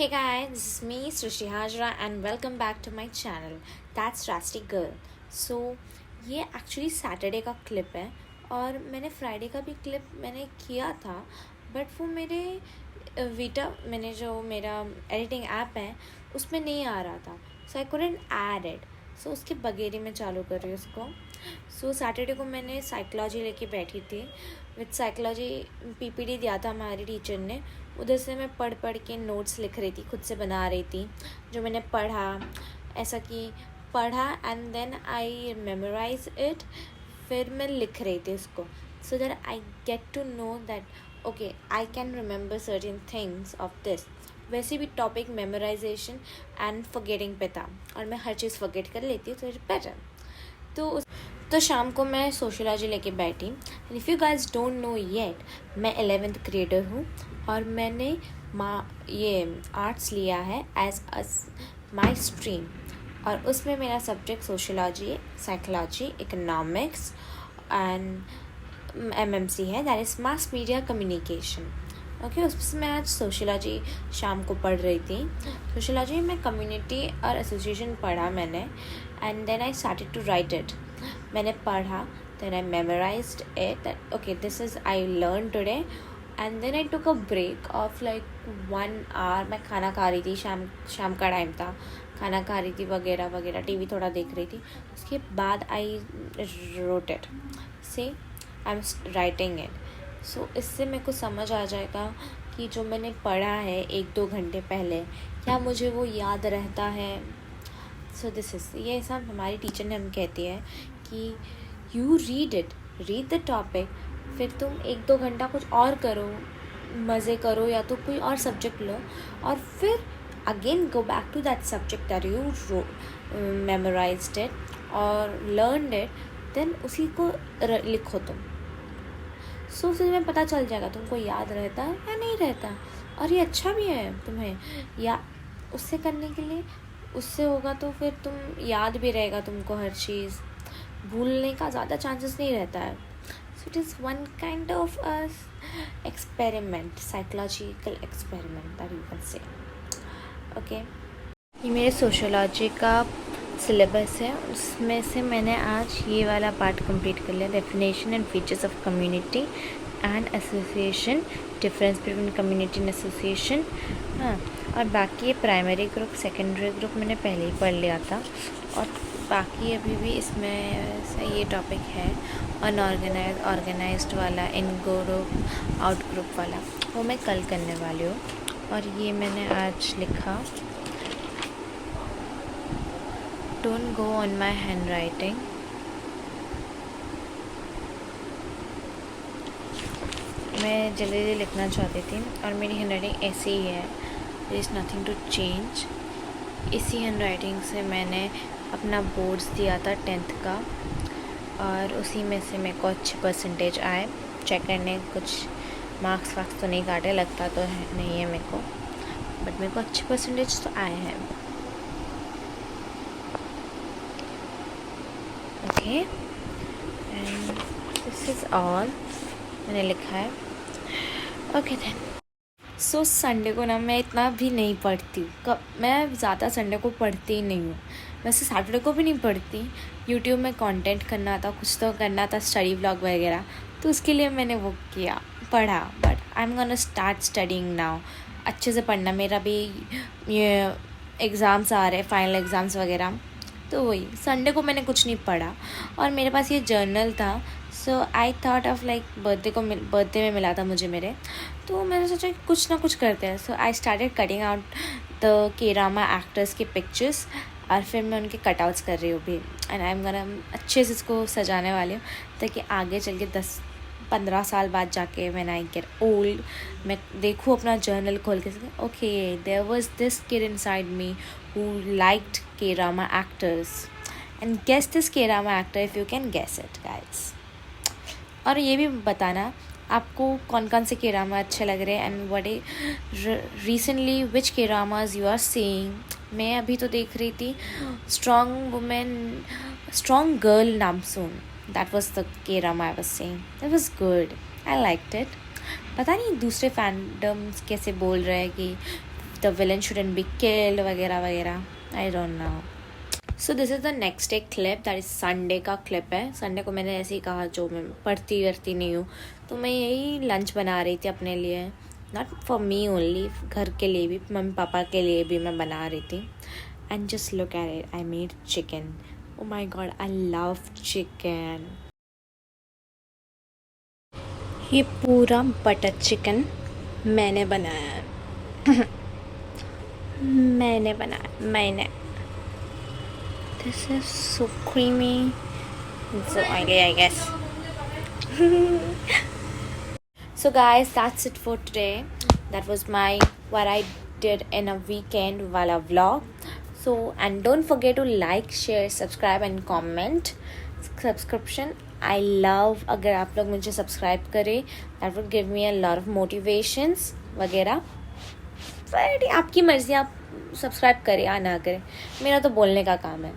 Hey guys, this is me Srishti Hajra and welcome back to my channel. That's Rusty Girl. So ये actually Saturday का clip है और मैंने Friday का भी क्लिप मैंने किया था, बट वो मेरे मैंने जो मेरा एडिटिंग ऐप है उसमें नहीं आ रहा था, so I couldn't add it. सो उसके बगैर ही मैं चालू कर रही हूँ उसको. सो सैटरडे को मैंने साइकोलॉजी लेके बैठी थी. विद साइकोलॉजी पीपीटी दिया था हमारी टीचर ने. उधर से मैं पढ़ पढ़ के नोट्स लिख रही थी, खुद से बना रही थी जो मैंने पढ़ा. ऐसा कि पढ़ा and then I memorize it. फिर मैं लिख रही थी उसको, so that I get to know that okay I can remember certain things of this. वैसे भी टॉपिक मेमोराइजेशन एंड फॉरगेटिंग पे था और मैं हर चीज़ फॉरगेट कर लेती हूँ, तो इट्स बेटर. तो शाम को मैं सोशियोलॉजी लेके बैठी. If you guys don't know yet, मैं 11th ग्रेडर हूँ और मैंने ये आर्ट्स लिया है एज माई स्ट्रीम. और उसमें मेरा subject sociology, psychology, economics and MMC है, that is mass media communication. Okay, उसमें आज सोशियोलॉजी शाम को पढ़ रही थी. सोशियोलॉजी में कम्युनिटी और एसोसिएशन पढ़ा मैंने and then I started to write it. मैंने पढ़ा, then I memorized it that okay this is I learn today. And then I took a break of like 1 hour. मैं खाना खा रही थी, शाम का टाइम था, खाना खा रही थी वगैरह वगैरह, टीवी थोड़ा देख रही थी. उसके बाद आई रोट इट, से आई एम राइटिंग इट. सो इससे मेरे को समझ आ जाएगा कि जो मैंने पढ़ा है 1-2 घंटे पहले, क्या मुझे वो याद रहता है. सो दिस इज़ ये सब हमारी टीचर ने हम कहती है कि यू रीड द टॉपिक, फिर तुम 1-2 घंटा कुछ और करो, मज़े करो या तो कोई और सब्जेक्ट लो और फिर again go back to that subject that you memorized it और लर्नड इट, देन उसी को लिखो तुम. सो उससे तुम्हें पता चल जाएगा तुमको याद रहता है या नहीं रहता. और ये अच्छा भी है तुम्हें या उससे करने के लिए, उससे होगा तो फिर तुम याद भी रहेगा तुमको हर चीज़. भूलने का ज़्यादा चांसेस नहीं रहता है. So it is one kind of experiment, psychological experiment that you can say. Okay, ये मेरे सोशियोलॉजी का सिलेबस है, उसमें से मैंने आज ये वाला पार्ट कंप्लीट कर लिया. Definition and features of community and association, difference between community and association. हाँ, और बाकी ये प्राइमरी ग्रुप, सेकेंडरी ग्रुप मैंने पहले ही पढ़ लिया था. और बाकी अभी भी इसमें से ये टॉपिक है अनऑर्गेनाइज, ऑर्गेनाइज्ड वाला, इन ग्रुप, आउट ग्रुप वाला, वो मैं कल करने वाली हूँ. और ये मैंने आज लिखा, don't go on my handwriting. मैं जल्दी जल्दी लिखना चाहती थी और मेरी हैंडराइटिंग ऐसी ही है, there is nothing to change. इसी हैंडराइटिंग से मैंने अपना बोर्ड्स दिया था 10th का और उसी में से मेरे को अच्छे परसेंटेज आए. चेक करने कुछ मार्क्स वार्क्स तो नहीं काटे, लगता तो है नहीं है मेरे को, बट मेरे को अच्छे परसेंटेज तो आए हैं. Okay, and this is all मैंने लिखा है. Okay then. सो संडे को ना मैं इतना भी नहीं पढ़ती हूँ, मैं ज़्यादा संडे को पढ़ती ही नहीं हूँ. वैसे सैटरडे को भी नहीं पढ़ती. यूट्यूब में कंटेंट करना था, कुछ तो करना था, स्टडी व्लॉग वगैरह, तो उसके लिए मैंने वो किया, पढ़ा. But I am gonna start studying now. अच्छे से पढ़ना, मेरा भी ये एग्ज़ाम्स आ रहे हैं, फाइनल एग्ज़ाम्स वगैरह, तो वही संडे को मैंने कुछ नहीं पढ़ा. और मेरे पास ये जर्नल था, so I thought of like birthday में मिला था मुझे मेरे, तो मैंने सोचा कि कुछ ना कुछ करते हैं. So I started cutting out the K-drama actors के पिक्चर्स और फिर मैं उनके कटआउट्स कर रही हूँ भी. एंड आई एम गोना अच्छे से इसको सजाने वाली हूँ ताकि आगे चल के 10-15 साल बाद जाके व्हेन आई गेट ओल्ड मैं देखूँ अपना जर्नल खोल के, okay there was this kid inside me who liked K-drama actors and guess this K-drama actor if you can guess it guys. और ये भी बताना आपको कौन कौन से K-drama अच्छे लग रहे हैं and what recently which K-dramas you are seeing. मैं अभी तो देख रही थी strong girl Namsoon. That was the K-drama I was seeing. It was good. I liked it. पता नहीं दूसरे फैंडम्स कैसे बोल रहे हैं कि the villain shouldn't be killed वगैरह वगैरह, I don't know. So this is the next day clip, that is Sunday का क्लिप है. संडे को मैंने ऐसे ही कहा, जो मैं पढ़ती वढ़ती नहीं हूँ, तो मैं यही लंच बना रही थी अपने लिए, नॉट फॉर मी ओनली, घर के लिए भी, मम्मी पापा के लिए भी मैं बना रही थी. And just look at it, I made chicken. Oh my god, I love chicken. ये पूरा बटर चिकन मैंने बनाया है. मैंने. This is so creamy. So oily, I guess. So guys, that's it for today. That was what I did in a weekend wala vlog. So, and don't forget to like, share, subscribe and comment. Subscription, I love अगर आप लोग मुझे subscribe करें, that would give me a lot of motivations वगैरह. But आपकी मर्ज़ी, आप subscribe करें या ना करें, मेरा तो बोलने का काम है.